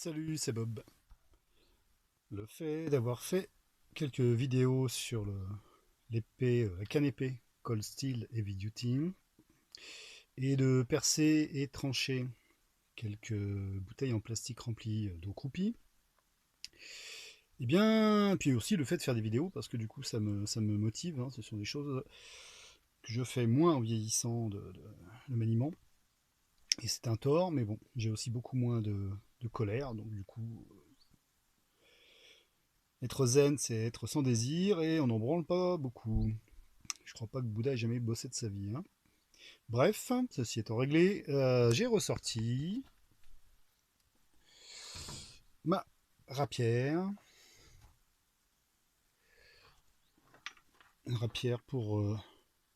Salut, c'est Bob. Le fait d'avoir fait quelques vidéos sur l'épée, la canne épée Cold Steel Heavy Duty et de percer et trancher quelques bouteilles en plastique remplies d'eau croupie, et bien, puis aussi le fait de faire des vidéos parce que du coup ça me motive, hein. Ce sont des choses que je fais moins en vieillissant de maniement et c'est un tort, mais bon, j'ai aussi beaucoup moins de colère, donc du coup être zen, c'est être sans désir et on n'en branle pas beaucoup. Je crois pas que Bouddha ait jamais bossé de sa vie, hein. Bref, ceci étant réglé, j'ai ressorti ma rapière. Une rapière pour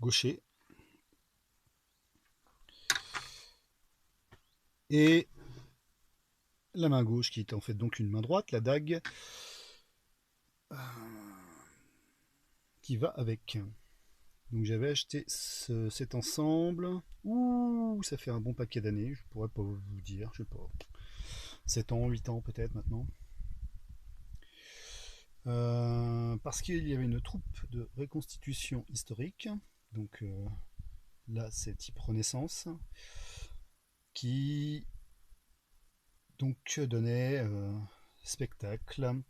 gaucher. Et la main gauche qui est en fait donc une main droite, la dague, qui va avec. Donc j'avais acheté cet ensemble. Ouh, ça fait un bon paquet d'années, je pourrais pas vous dire, je sais pas. 7 ans, 8 ans peut-être maintenant. Parce qu'il y avait une troupe de reconstitution historique. Donc là c'est type Renaissance. Qui donc donnait spectacle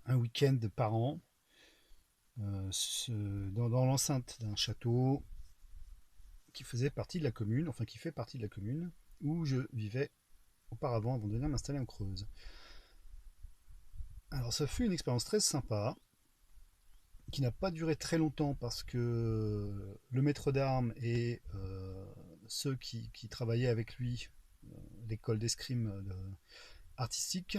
un week-end par an dans l'enceinte d'un château qui faisait partie de la commune, enfin qui fait partie de la commune où je vivais auparavant avant de venir m'installer en Creuse. Alors ça fut une expérience très sympa qui n'a pas duré très longtemps parce que le maître d'armes et ceux qui travaillaient avec lui, l'école d'escrime artistique,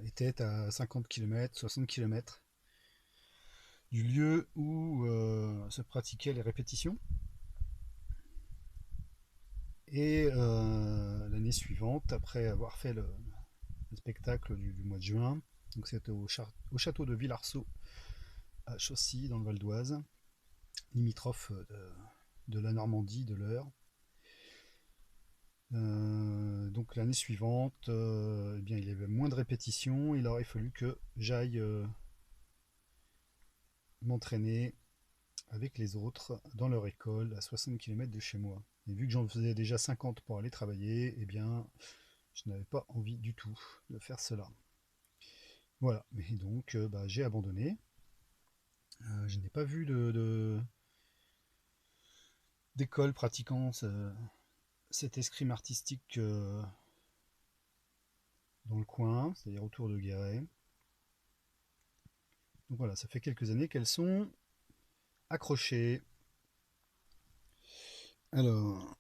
étaient à 50 km, 60 km du lieu où se pratiquaient les répétitions. Et l'année suivante, après avoir fait le spectacle du mois de juin, donc c'était au château de Villarceau à Chaussy dans le Val d'Oise, limitrophe de la Normandie, de l'Eure. Donc l'année suivante, eh bien, il y avait moins de répétitions, il aurait fallu que j'aille m'entraîner avec les autres dans leur école à 60 km de chez moi. Et vu que j'en faisais déjà 50 pour aller travailler, eh bien, je n'avais pas envie du tout de faire cela. Voilà, et donc bah, j'ai abandonné. Je n'ai pas vu d'école pratiquant cet escrime artistique dans le coin, c'est-à-dire autour de Guéret. Donc voilà, ça fait quelques années qu'elles sont accrochées. Alors,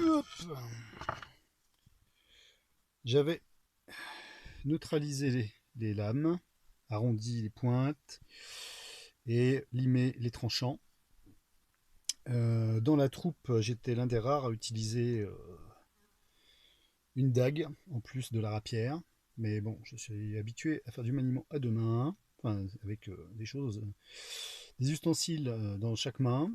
hop, j'avais neutralisé les lames, arrondi les pointes et limé les tranchants. Dans la troupe, j'étais l'un des rares à utiliser une dague en plus de la rapière. Mais bon, je suis habitué à faire du maniement à deux mains, enfin avec des choses, des ustensiles dans chaque main.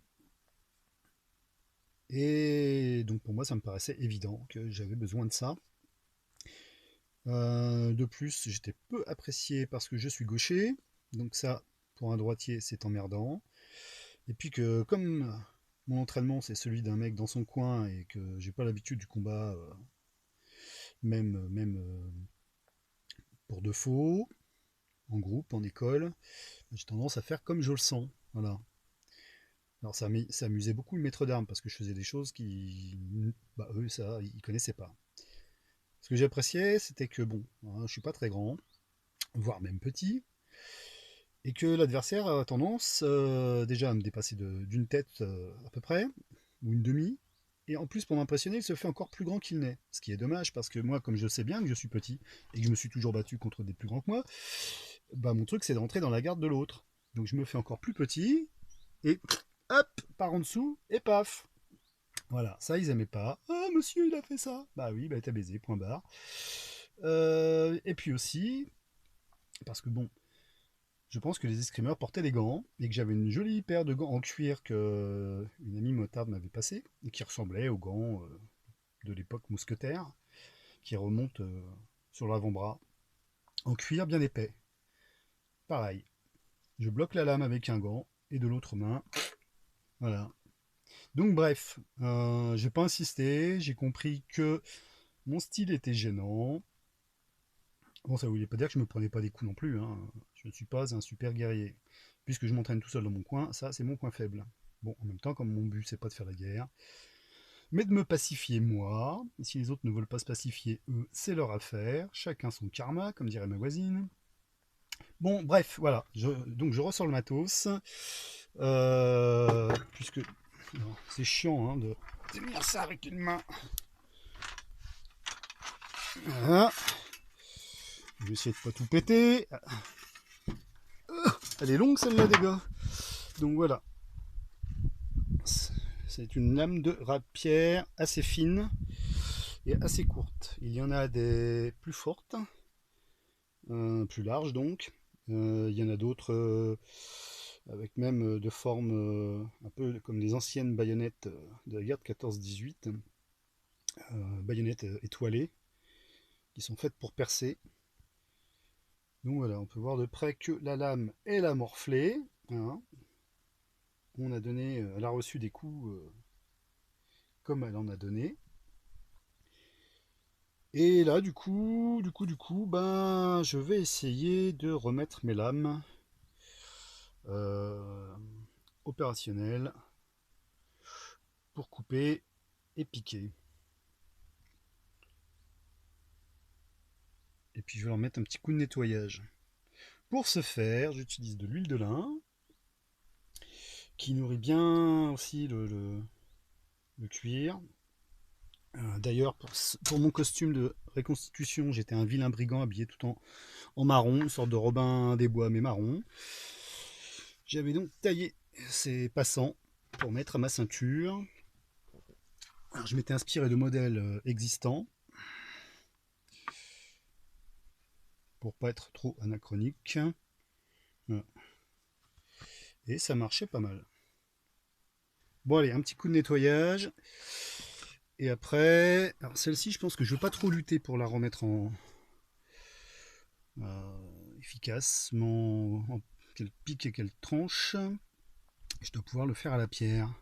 Et donc pour moi, ça me paraissait évident que j'avais besoin de ça. De plus, j'étais peu apprécié parce que je suis gaucher, donc ça, pour un droitier, c'est emmerdant. Et puis que comme mon entraînement c'est celui d'un mec dans son coin et que j'ai pas l'habitude du combat, même pour de faux, en groupe, en école, j'ai tendance à faire comme je le sens. Voilà. Alors ça amusait beaucoup le maître d'armes parce que je faisais des choses qui, bah, eux, ça, ils connaissaient pas. Ce que j'appréciais, c'était que bon, hein, je suis pas très grand, voire même petit, et que l'adversaire a tendance déjà à me dépasser d'une tête à peu près, ou une demi, et en plus pour m'impressionner, il se fait encore plus grand qu'il n'est. Ce qui est dommage parce que moi, comme je sais bien que je suis petit et que je me suis toujours battu contre des plus grands que moi, bah mon truc c'est de rentrer dans la garde de l'autre. Donc je me fais encore plus petit et hop, par en dessous et paf. Voilà, ça ils aimaient pas. Ah monsieur il a fait ça. Bah oui, bah t'as baisé, point barre. Et puis aussi, parce que bon, je pense que les escrimeurs portaient des gants et que j'avais une jolie paire de gants en cuir que une amie motarde m'avait passé et qui ressemblait aux gants de l'époque mousquetaire, qui remonte sur l'avant-bras, en cuir bien épais. Pareil, je bloque la lame avec un gant, et de l'autre main, voilà. Donc bref, j'ai pas insisté, j'ai compris que mon style était gênant. Bon, ça voulait pas dire que je me prenais pas des coups non plus, hein. Je ne suis pas un super guerrier. Puisque je m'entraîne tout seul dans mon coin, ça c'est mon point faible. Bon, en même temps, comme mon but c'est pas de faire la guerre, mais de me pacifier moi. Et si les autres ne veulent pas se pacifier, eux, c'est leur affaire. Chacun son karma, comme dirait ma voisine. Bon, bref, voilà. Donc je ressors le matos. Puisque c'est chiant hein, de tenir ça avec une main. Voilà. Je vais essayer de pas tout péter. Elle est longue celle-là, les gars. Donc voilà. C'est une lame de rapière assez fine et assez courte. Il y en a des plus fortes, plus larges donc. Il y en a d'autres avec même de forme un peu comme les anciennes baïonnettes de la guerre de 14-18. Baïonnettes étoilées qui sont faites pour percer. Donc voilà, on peut voir de près que la lame est la morflée. Hein. On a donné, elle a reçu des coups comme elle en a donné. Et là, du coup, ben, je vais essayer de remettre mes lames opérationnelles pour couper et piquer. Et puis je vais leur mettre un petit coup de nettoyage. Pour ce faire, j'utilise de l'huile de lin qui nourrit bien aussi le cuir. D'ailleurs, pour mon costume de reconstitution, j'étais un vilain brigand habillé tout en marron, une sorte de Robin des Bois mais marron. J'avais donc taillé ces passants pour mettre à ma ceinture. Alors, je m'étais inspiré de modèles existants pour pas être trop anachronique. Voilà. Et ça marchait pas mal. Bon allez, un petit coup de nettoyage. Et après, alors celle-ci, je pense que je ne vais pas trop lutter pour la remettre en efficacement, qu'elle pique et qu'elle tranche. Je dois pouvoir le faire à la pierre.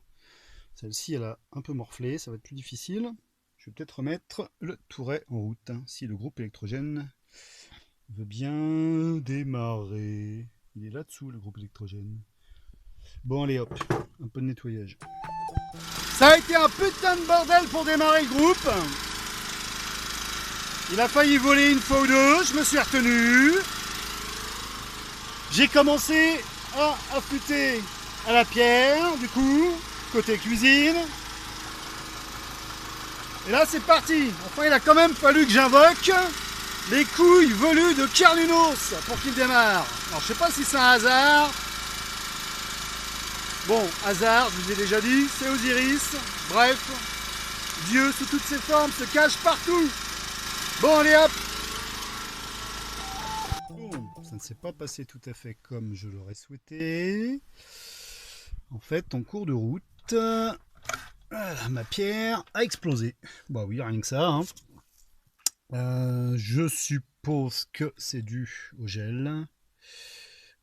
Celle-ci, elle a un peu morflé, ça va être plus difficile. Je vais peut-être remettre le touret en route, hein, si le groupe électrogène veut bien démarrer. Il est là-dessous, le groupe électrogène. Bon, allez hop, un peu de nettoyage. Ça a été un putain de bordel pour démarrer le groupe. Il a failli voler une fois ou deux, je me suis retenu. J'ai commencé à affûter à la pierre, du coup, côté cuisine. Et là c'est parti. Enfin il a quand même fallu que j'invoque les couilles velues de Carlunos pour qu'il démarre. Alors je sais pas si c'est un hasard. Bon, hasard, je vous ai déjà dit, c'est Osiris. Bref, Dieu sous toutes ses formes se cache partout. Bon, allez hop. Bon, ça ne s'est pas passé tout à fait comme je l'aurais souhaité. En fait, en cours de route, voilà, ma pierre a explosé. Bah oui, rien que ça. Hein. Je suppose que c'est dû au gel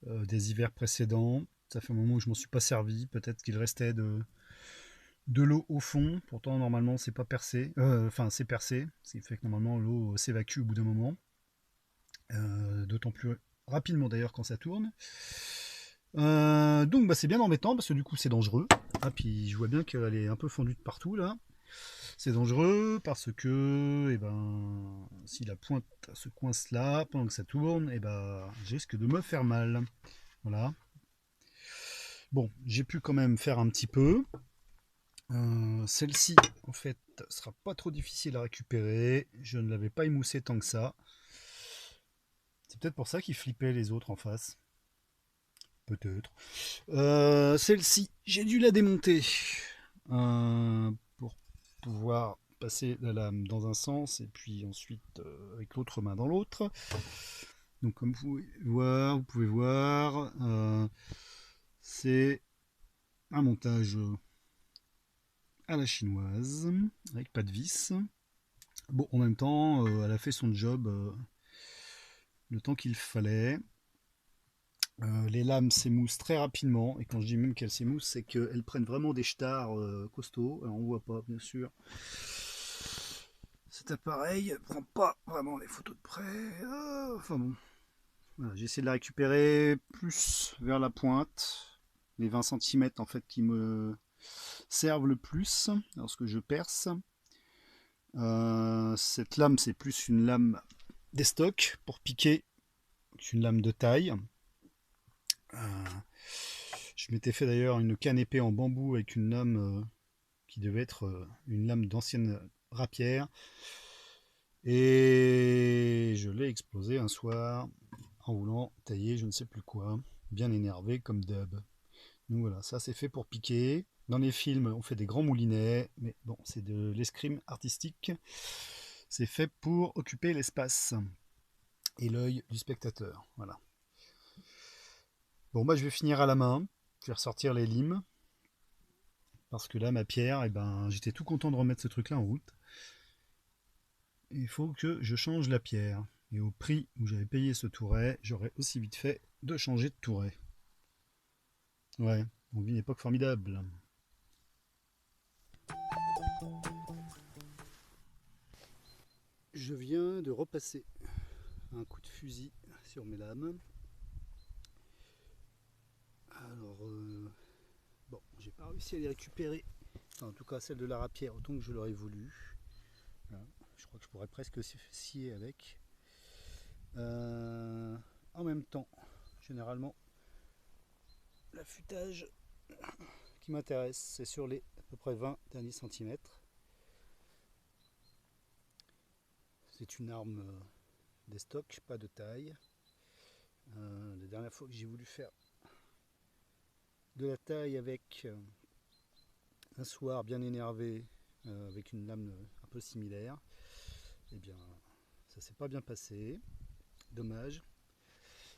des hivers précédents. Ça fait un moment où je m'en suis pas servi. Peut-être qu'il restait de l'eau au fond. Pourtant, normalement, c'est pas percé. Enfin, c'est percé. Ce qui fait que normalement, l'eau s'évacue au bout d'un moment. D'autant plus rapidement d'ailleurs quand ça tourne. Donc, bah, c'est bien embêtant parce que du coup, c'est dangereux. Ah, puis je vois bien qu'elle est un peu fondue de partout là. C'est dangereux parce que, eh ben, si la pointe se coince là pendant que ça tourne, eh ben, je risque de me faire mal. Voilà. Bon, j'ai pu quand même faire un petit peu. Celle-ci, en fait, sera pas trop difficile à récupérer. Je ne l'avais pas émoussée tant que ça. C'est peut-être pour ça qu'ils flippaient les autres en face. Peut-être. Celle-ci, j'ai dû la démonter pour pouvoir passer la lame dans un sens et puis ensuite avec l'autre main dans l'autre. Donc comme vous pouvez voir, c'est un montage à la chinoise, avec pas de vis. Bon, en même temps, elle a fait son job le temps qu'il fallait. Les lames s'émoussent très rapidement, et quand je dis même qu'elles s'émoussent, c'est qu'elles prennent vraiment des stars costauds. Alors on voit pas, bien sûr. Cet appareil prend pas vraiment les photos de près. Enfin bon, voilà, j'ai essayé de la récupérer plus vers la pointe, les 20 cm en fait qui me servent le plus lorsque je perce. Cette lame, c'est plus une lame des stocks pour piquer qu'une lame de taille. Euh, je m'étais fait d'ailleurs une canne épée en bambou avec une lame qui devait être une lame d'ancienne rapière. Et je l'ai explosé un soir en voulant tailler je ne sais plus quoi, bien énervé comme d'hab. Donc voilà, ça c'est fait pour piquer. Dans les films, on fait des grands moulinets, mais bon, c'est de l'escrime artistique. C'est fait pour occuper l'espace et l'œil du spectateur. Voilà. Bon, moi je vais finir à la main. Je vais ressortir les limes. Parce que là, ma pierre, eh ben, j'étais tout content de remettre ce truc-là en route. Il faut que je change la pierre. Et au prix où j'avais payé ce touret, j'aurais aussi vite fait de changer de touret. Ouais, on vit une époque formidable. Je viens de repasser un coup de fusil sur mes lames. Alors, bon, j'ai pas réussi à les récupérer. Enfin, en tout cas, celle de la rapière, autant que je l'aurais voulu. Voilà. Je crois que je pourrais presque scier avec. En même temps, généralement, l'affûtage qui m'intéresse, c'est sur les à peu près 20 derniers centimètres. C'est une arme des stocks, pas de taille. La dernière fois que j'ai voulu faire de la taille avec un soir bien énervé, avec une lame un peu similaire, eh bien, ça s'est pas bien passé. Dommage.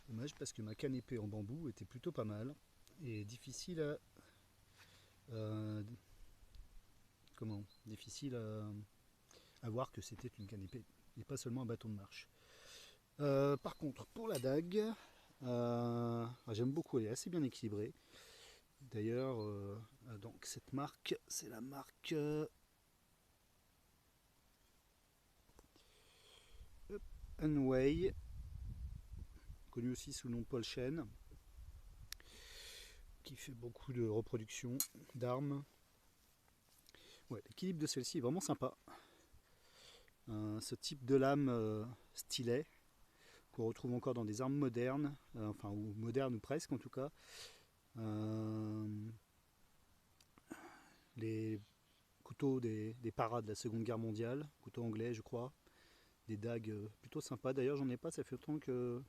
Dommage parce que ma canne épée en bambou était plutôt pas mal et difficile à difficile à voir que c'était une canne épée et pas seulement un bâton de marche. Par contre, pour la dague, j'aime beaucoup, elle est assez bien équilibrée. D'ailleurs, donc cette marque, c'est la marque Unway, connue aussi sous le nom de Paul Chen, qui fait beaucoup de reproductions d'armes. Ouais, l'équilibre de celle-ci est vraiment sympa. Ce type de lame stylet qu'on retrouve encore dans des armes modernes, enfin ou modernes ou presque en tout cas. Les couteaux des paras de la Seconde Guerre mondiale, couteaux anglais je crois, des dagues plutôt sympas. D'ailleurs j'en ai pas, ça fait longtemps que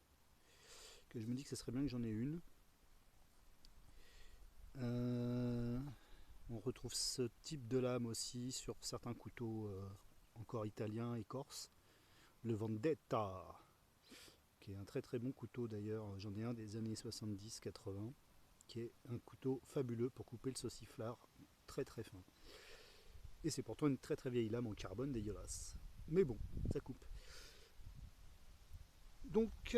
je me dis que ce serait bien que j'en ai une. On retrouve ce type de lame aussi sur certains couteaux encore italiens et corses. Le Vendetta, qui est un très très bon couteau d'ailleurs. J'en ai un des années 70-80, qui est un couteau fabuleux pour couper le sauciflard très très fin. Et c'est pourtant une très très vieille lame en carbone dégueulasse. Mais bon, ça coupe. Donc,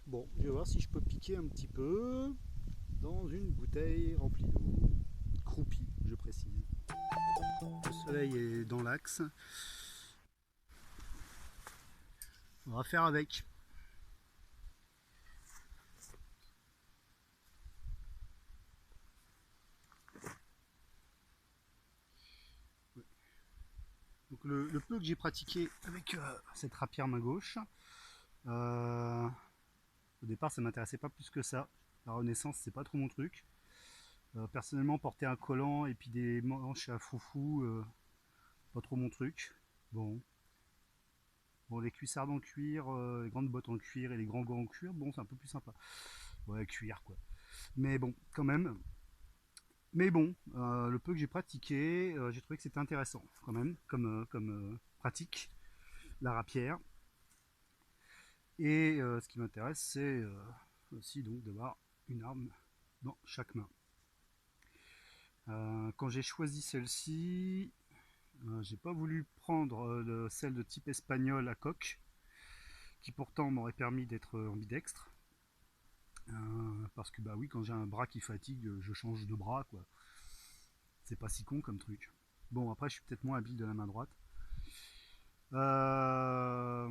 bon, je vais voir si je peux piquer un petit peu dans une bouteille remplie d'eau. Croupie, je précise. Le soleil est dans l'axe. On va faire avec. Donc le peu que j'ai pratiqué avec cette rapière main gauche, au départ ça m'intéressait pas plus que ça. La renaissance c'est pas trop mon truc. Personnellement porter un collant et puis des manches à foufou, pas trop mon truc. Bon. Bon, les cuissardes en cuir, les grandes bottes en cuir et les grands gants en cuir, bon c'est un peu plus sympa. Ouais, cuir quoi. Mais bon, quand même. Mais bon, le peu que j'ai pratiqué, j'ai trouvé que c'était intéressant quand même comme pratique, la rapière. Et ce qui m'intéresse, c'est aussi donc d'avoir une arme dans chaque main. Quand j'ai choisi celle-ci, j'ai pas voulu prendre celle de type espagnol à coque, qui pourtant m'aurait permis d'être ambidextre. Parce que bah oui, quand j'ai un bras qui fatigue, je change de bras, quoi. C'est pas si con comme truc. Bon, après, je suis peut-être moins habile de la main droite. Euh...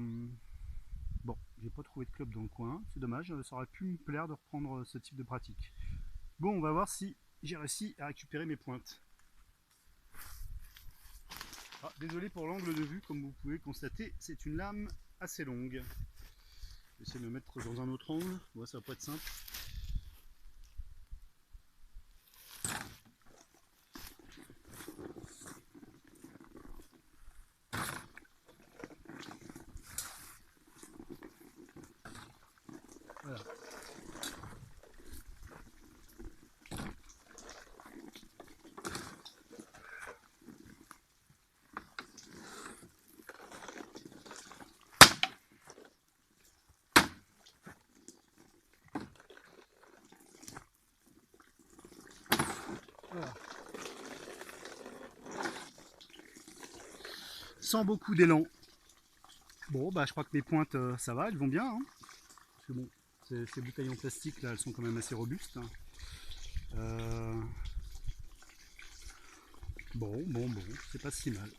Bon, j'ai pas trouvé de club dans le coin, c'est dommage, ça aurait pu me plaire de reprendre ce type de pratique. Bon, on va voir si j'ai réussi à récupérer mes pointes. Ah, désolé pour l'angle de vue, comme vous pouvez constater, c'est une lame assez longue. Je vais essayer de me mettre dans un autre angle, ouais, ça va pas être simple. Voilà. Voilà. Sans beaucoup d'élan. Bon, bah je crois que mes pointes, ça va, elles vont bien. Hein. Parce que bon, ces bouteilles en plastique là, elles sont quand même assez robustes. Bon, c'est pas si mal.